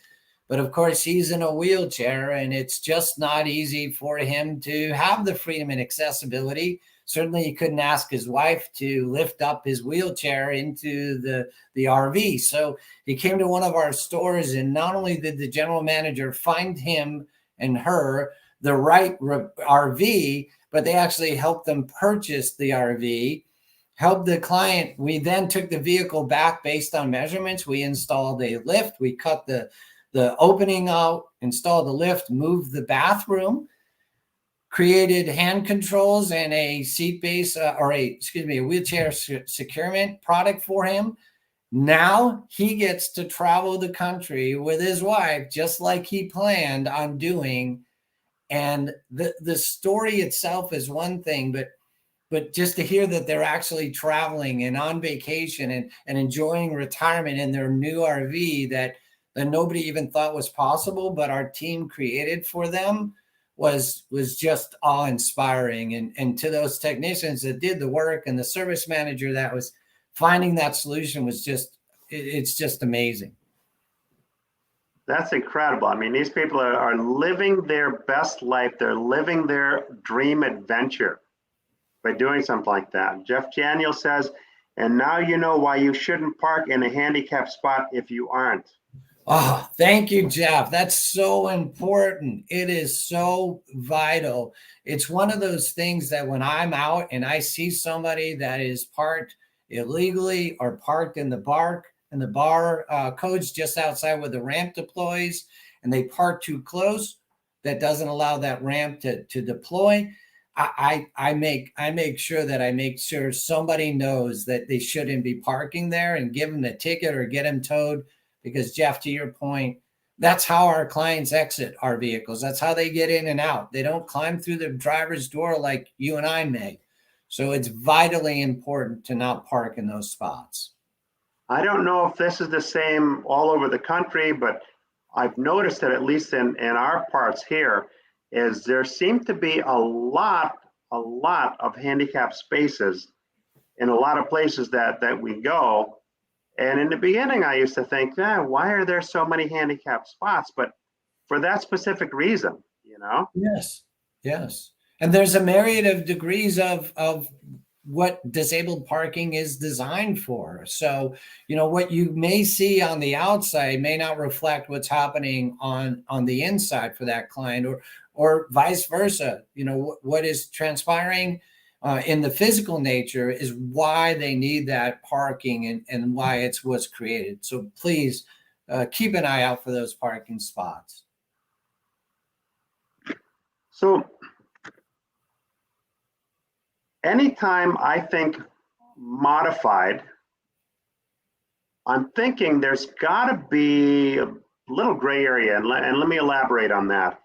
But of course, he's in a wheelchair, and it's just not easy for him to have the freedom and accessibility. Certainly, he couldn't ask his wife to lift up his wheelchair into the RV. So he came to one of our stores, and not only did the general manager find him and her the right RV, but they actually helped them purchase the RV, helped the client. We then took the vehicle back based on measurements. We installed a lift. We cut the opening out, installed the lift, moved the bathroom, created hand controls and a seat base a wheelchair securement product for him. Now he gets to travel the country with his wife, just like he planned on doing. And the story itself is one thing, but just to hear that they're actually traveling and on vacation and enjoying retirement in their new RV that nobody even thought was possible, but our team created for them, was just awe-inspiring. And to those technicians that did the work and the service manager that was finding that solution it's just amazing. That's incredible. I mean, these people are living their best life. They're living their dream adventure by doing something like that. Jeff Daniel says, and now you know why you shouldn't park in a handicapped spot if you aren't. Oh, thank you, Jeff. That's so important. It is so vital. It's one of those things that when I'm out and I see somebody that is parked illegally or parked in the bar codes just outside where the ramp deploys, and they park too close, that doesn't allow that ramp to deploy. I make sure somebody knows that they shouldn't be parking there and give them the ticket or get them towed. Because Jeff, to your point, that's how our clients exit our vehicles. That's how they get in and out. They don't climb through the driver's door like you and I may. So it's vitally important to not park in those spots. I don't know if this is the same all over the country, but I've noticed that at least in our parts here, is there seem to be a lot of handicapped spaces in a lot of places that we go. And in the beginning, I used to think, why are there so many handicapped spots? But for that specific reason, you know? Yes. And there's a myriad of degrees of what disabled parking is designed for. So, what you may see on the outside may not reflect what's happening on the inside for that client, or vice versa. What is transpiring in the physical nature is why they need that parking and why it was created. So please keep an eye out for those parking spots. So anytime I think modified, I'm thinking there's got to be a little gray area, and let me elaborate on that.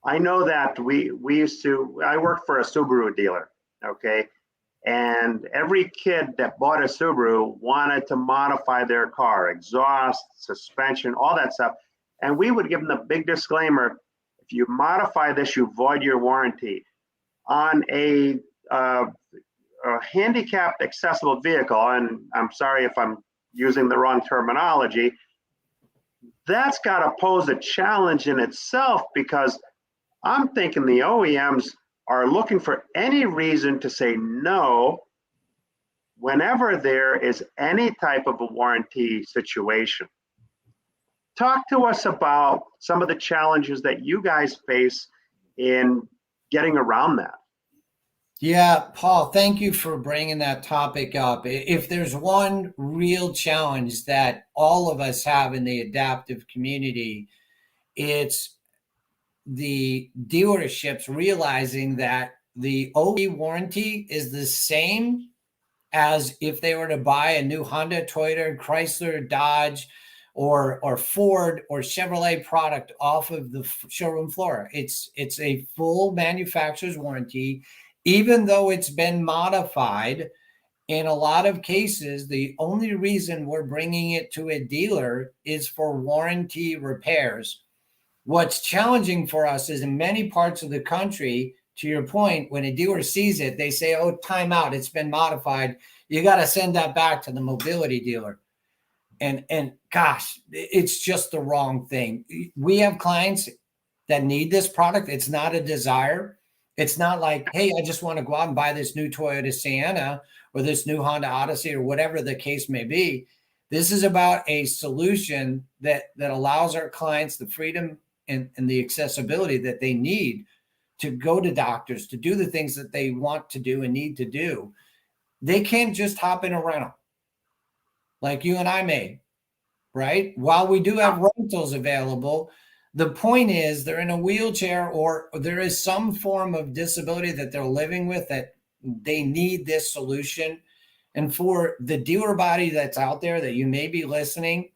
I know that I worked for a Subaru dealer. Okay. And every kid that bought a Subaru wanted to modify their car, exhaust, suspension, all that stuff. And we would give them the big disclaimer: if you modify this, you void your warranty. On a handicapped accessible vehicle, and I'm sorry if I'm using the wrong terminology, that's got to pose a challenge in itself, because I'm thinking the OEMs are looking for any reason to say no whenever there is any type of a warranty situation. Talk to us about some of the challenges that you guys face in getting around that. Yeah, Paul, thank you for bringing that topic up. If there's one real challenge that all of us have in the adaptive community, it's the dealerships realizing that the OE warranty is the same as if they were to buy a new Honda, Toyota, Chrysler, Dodge, or Ford or Chevrolet product off of the showroom floor. It's a full manufacturer's warranty, even though it's been modified. In a lot of cases, the only reason we're bringing it to a dealer is for warranty repairs. What's challenging for us is in many parts of the country, to your point, when a dealer sees it, they say, oh, time out, it's been modified. You got to send that back to the mobility dealer. And gosh, it's just the wrong thing. We have clients that need this product. It's not a desire. It's not like, hey, I just want to go out and buy this new Toyota Sienna or this new Honda Odyssey or whatever the case may be. This is about a solution that allows our clients the freedom and the accessibility that they need to go to doctors, to do the things that they want to do and need to do. They can't just hop in a rental like you and I may, right? While we do have rentals available, the point is they're in a wheelchair or there is some form of disability that they're living with that they need this solution. And for the dealer body that's out there that you may be listening,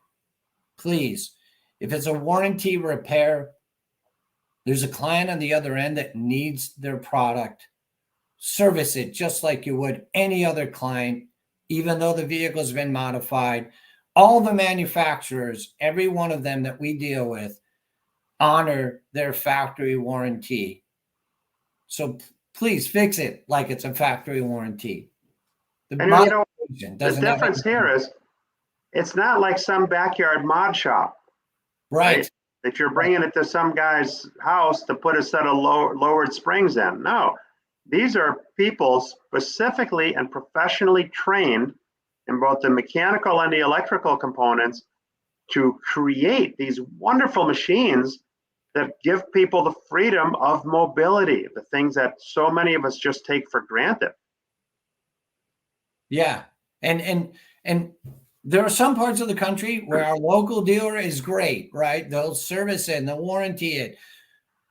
please, if it's a warranty repair, there's a client on the other end that needs their product, service it just like you would any other client, even though the vehicle's been modified. All the manufacturers, every one of them that we deal with, honor their factory warranty. So please fix it like it's a factory warranty. The difference here is it's not like some backyard mod shop, right? That you're bringing it to some guy's house to put a set of lowered springs in. No, these are people specifically and professionally trained in both the mechanical and the electrical components to create these wonderful machines that give people the freedom of mobility, the things that so many of us just take for granted. Yeah. And there are some parts of the country where our local dealer is great, right? They'll service it and they'll warranty it.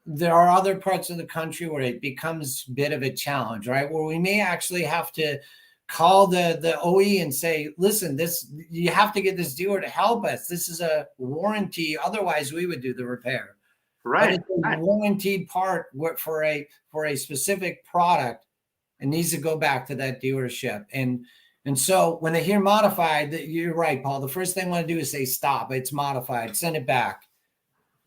There are other parts of the country where it becomes a bit of a challenge, right? Where we may actually have to call the OE and say, listen, you have to get this dealer to help us. This is a warranty. Otherwise, we would do the repair. Right. But it's a warranted part for a specific product. It needs to go back to that dealership. And so when they hear modified, you're right, Paul. The first thing I want to do is say, stop. It's modified. Send it back.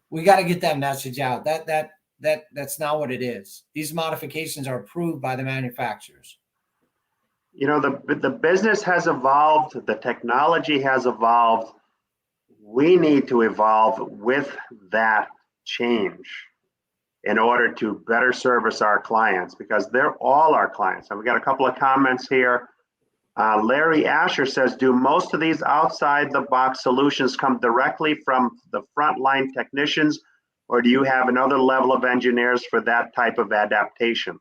We got to get that message out. That's not what it is. These modifications are approved by the manufacturers. You know, the business has evolved. The technology has evolved. We need to evolve with that change in order to better service our clients, because they're all our clients. And we got a couple of comments here. Larry Asher says, do most of these outside the box solutions come directly from the frontline technicians, or do you have another level of engineers for that type of adaptation?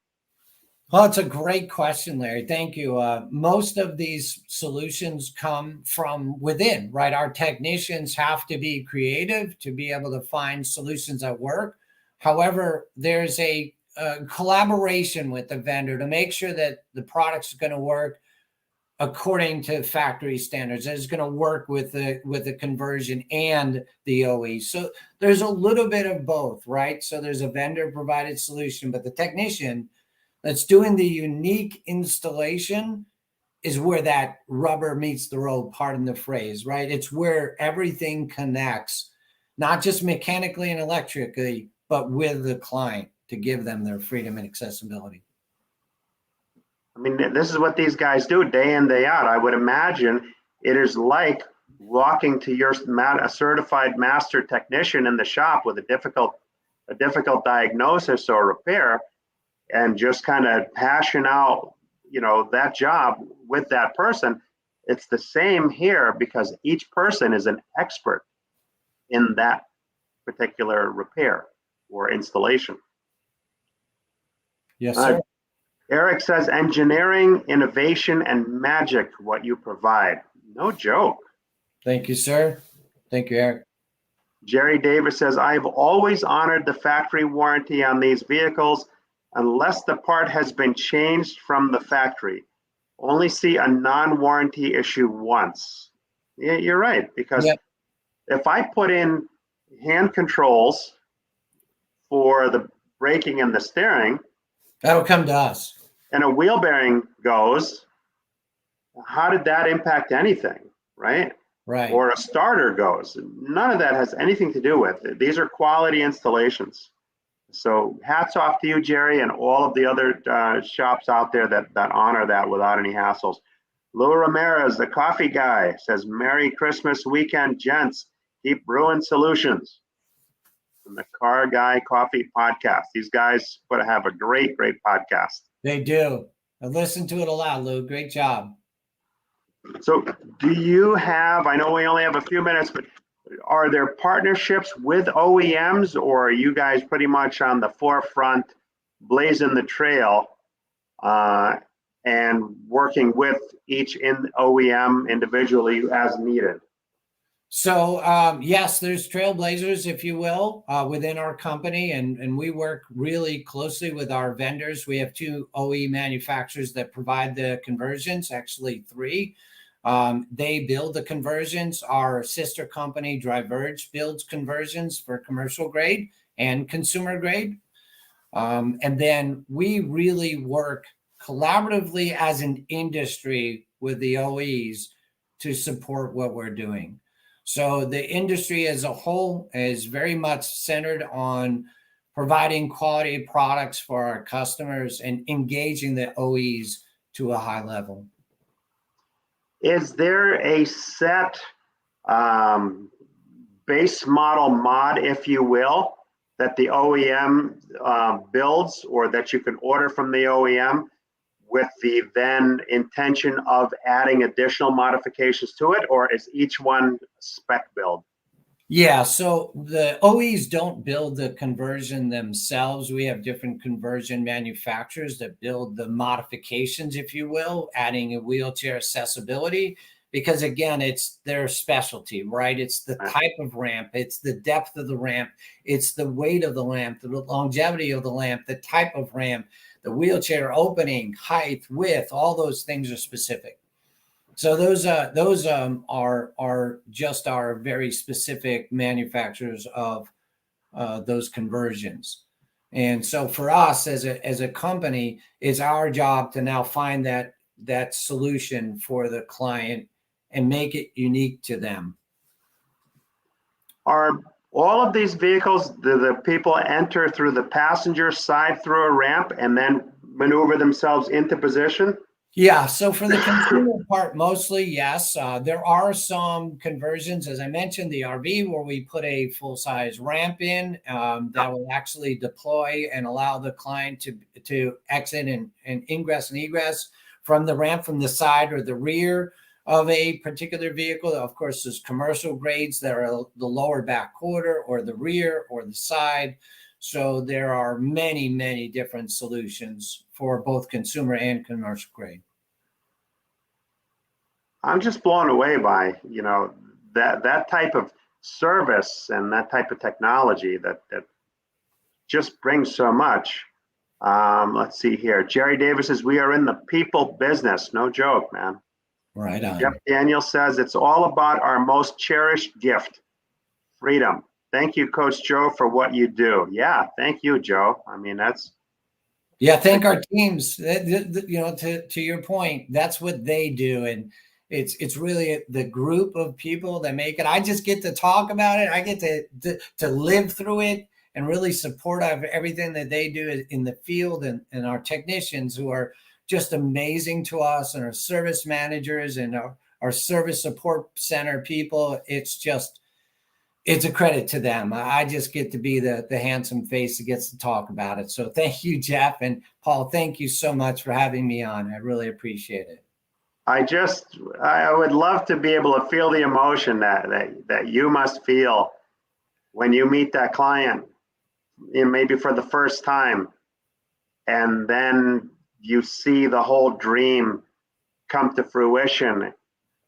Well, it's a great question, Larry. Thank you. Most of these solutions come from within, right? Our technicians have to be creative to be able to find solutions that work. However, there's a collaboration with the vendor to make sure that the product's going to work according to factory standards. It's going to work with the conversion and the OE. So there's a little bit of both, right? So there's a vendor provided solution, but the technician that's doing the unique installation is where that rubber meets the road, pardon the phrase, right? It's where everything connects, not just mechanically and electrically, but with the client to give them their freedom and accessibility. I mean, this is what these guys do day in, day out. I would imagine it is like walking to a certified master technician in the shop with a difficult diagnosis or repair, and just kind of passion out, that job with that person. It's the same here, because each person is an expert in that particular repair or installation. Yes, sir. Eric says, engineering, innovation, and magic, what you provide. No joke. Thank you, sir. Thank you, Eric. Jerry Davis says, I've always honored the factory warranty on these vehicles unless the part has been changed from the factory. Only see a non-warranty issue once. Yeah, you're right, because if I put in hand controls for the braking and the steering, that'll come to us. and a wheel bearing goes, how did that impact anything, right? Right. Or a starter goes. None of that has anything to do with it. These are quality installations. So hats off to you, Jerry, and all of the other shops out there that honor that without any hassles. Lou Ramirez, the coffee guy, says, Merry Christmas weekend, gents. Keep brewing solutions. From the Car Guy Coffee Podcast. These guys have a great podcast. They do. I listen to it a lot, Lou. Great job. So do you have, I know we only have a few minutes, but are there partnerships with OEMs, or are you guys pretty much on the forefront, blazing the trail and working with each OEM individually as needed? So yes, there's trailblazers, if you will, within our company, and we work really closely with our vendors. We have 2 OE manufacturers that provide the conversions, actually 3. They build the conversions. Our sister company, Diverge, builds conversions for commercial grade and consumer grade. And then we really work collaboratively as an industry with the OEs to support what we're doing. So the industry as a whole is very much centered on providing quality products for our customers and engaging the OEs to a high level. Is there a set base model mod, if you will, that the OEM builds, or that you can order from the OEM with the then intention of adding additional modifications to it, or is each one spec build? Yeah, so the OEs don't build the conversion themselves. We have different conversion manufacturers that build the modifications, if you will, adding a wheelchair accessibility, because again, it's their specialty, right? It's the type of ramp, it's the depth of the ramp, it's the weight of the ramp, the longevity of the ramp, the type of ramp, the wheelchair opening, height, width, all those things are specific. So those are just our very specific manufacturers of those conversions. And so for us as a company, it's our job to now find that solution for the client and make it unique to them. Are all of these vehicles, do the people enter through the passenger side through a ramp and then maneuver themselves into position? Yeah, so for the consumer part, mostly, yes. There are some conversions, as I mentioned, the RV, where we put a full-size ramp in that will actually deploy and allow the client to exit and ingress and egress from the ramp from the side or the rear of a particular vehicle. Of course, there's commercial grades that are the lower back quarter or the rear or the side. So there are many, many different solutions for both consumer and commercial grade. I'm just blown away by, that type of service and that type of technology that just brings so much. Let's see here. Jerry Davis says, we are in the people business. No joke, man. Right on. Jeff Daniel says, it's all about our most cherished gift, freedom. Thank you, Coach Joe, for what you do. Yeah, thank you, Joe. I mean, that's. Yeah, thank our teams. To your point, that's what they do. And it's really the group of people that make it. I just get to talk about it. I get to live through it and really support everything that they do in the field, and our technicians who are just amazing to us, and our service managers and our service support center people. It's a credit to them. I just get to be the handsome face that gets to talk about it. So thank you, Jeff, and Paul, thank you so much for having me on. I really appreciate it. I would love to be able to feel the emotion that you must feel when you meet that client, maybe for the first time, and then you see the whole dream come to fruition,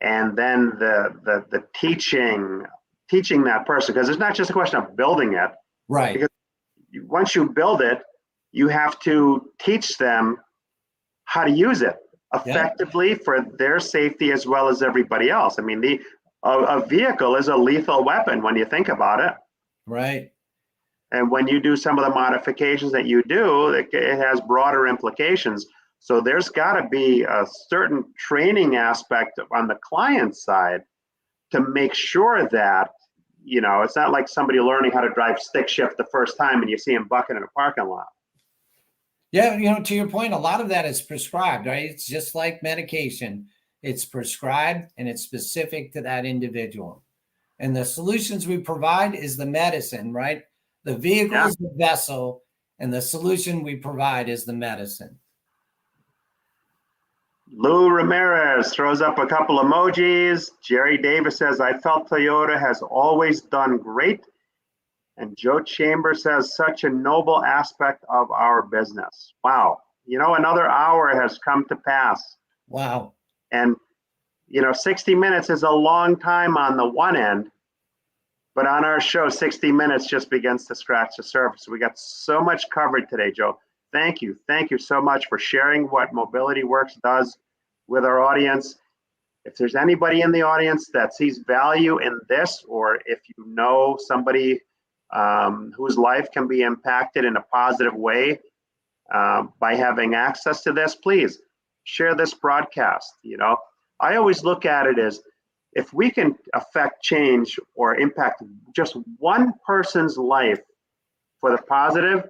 and then the teaching that person, because it's not just a question of building it, right? Because once you build it, you have to teach them how to use it effectively for their safety as well as everybody else. I mean, a vehicle is a lethal weapon when you think about it. Right. And when you do some of the modifications that you do, it has broader implications. So there's got to be a certain training aspect on the client side to make sure that, it's not like somebody learning how to drive stick shift the first time and you see him bucking in a parking lot. Yeah, to your point, a lot of that is prescribed, right? It's just like medication. It's prescribed and it's specific to that individual. And the solutions we provide is the medicine, right? The vehicle is the vessel, and the solution we provide is the medicine. Lou Ramirez throws up a couple emojis. Jerry Davis says, I felt Toyota has always done great. And Joe Chambers says, such a noble aspect of our business. Wow. Another hour has come to pass. Wow. And, 60 minutes is a long time on the one end. But on our show, 60 minutes just begins to scratch the surface. We got so much covered today, Joe. Thank you. Thank you so much for sharing what MobilityWorks does with our audience. If there's anybody in the audience that sees value in this, or if you know somebody whose life can be impacted in a positive way by having access to this, please share this broadcast. I always look at it as, if we can affect change or impact just one person's life for the positive,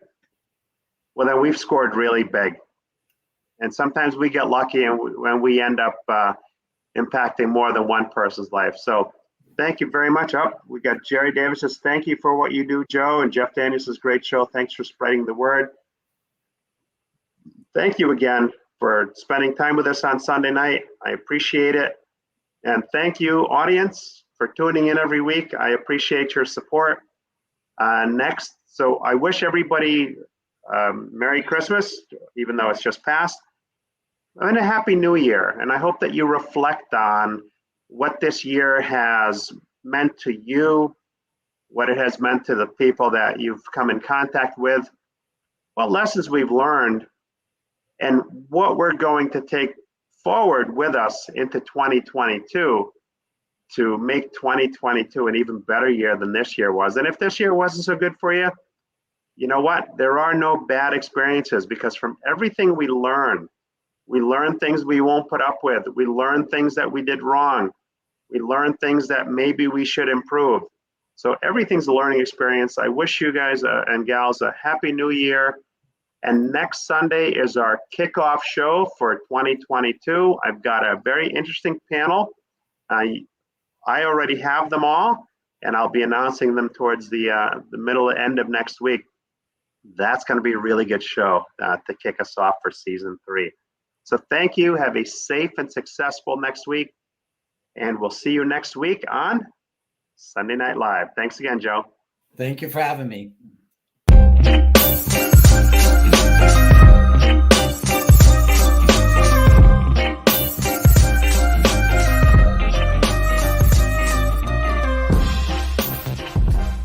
well, then we've scored really big. And sometimes we get lucky and when we end up impacting more than one person's life. So thank you very much. We got Jerry Davis says, thank you for what you do, Joe. And Jeff Daniels says, great show. Thanks for spreading the word. Thank you again for spending time with us on Sunday night. I appreciate it. And thank you, audience, for tuning in every week. I appreciate your support. So I wish everybody Merry Christmas, even though it's just passed, and a Happy New Year. And I hope that you reflect on what this year has meant to you, what it has meant to the people that you've come in contact with, what lessons we've learned, and what we're going to take forward with us into 2022 to make 2022 an even better year than this year was. And if this year wasn't so good for you, you know what? There are no bad experiences, because from everything we learn things we won't put up with. We learn things that we did wrong. We learn things that maybe we should improve. So everything's a learning experience. I wish you guys and gals a Happy New Year. And next Sunday is our kickoff show for 2022. I've got a very interesting panel. I already have them all, and I'll be announcing them towards the middle end of next week. That's going to be a really good show to kick us off for season 3. So thank you. Have a safe and successful next week. And we'll see you next week on Sunday Night Live. Thanks again, Joe. Thank you for having me.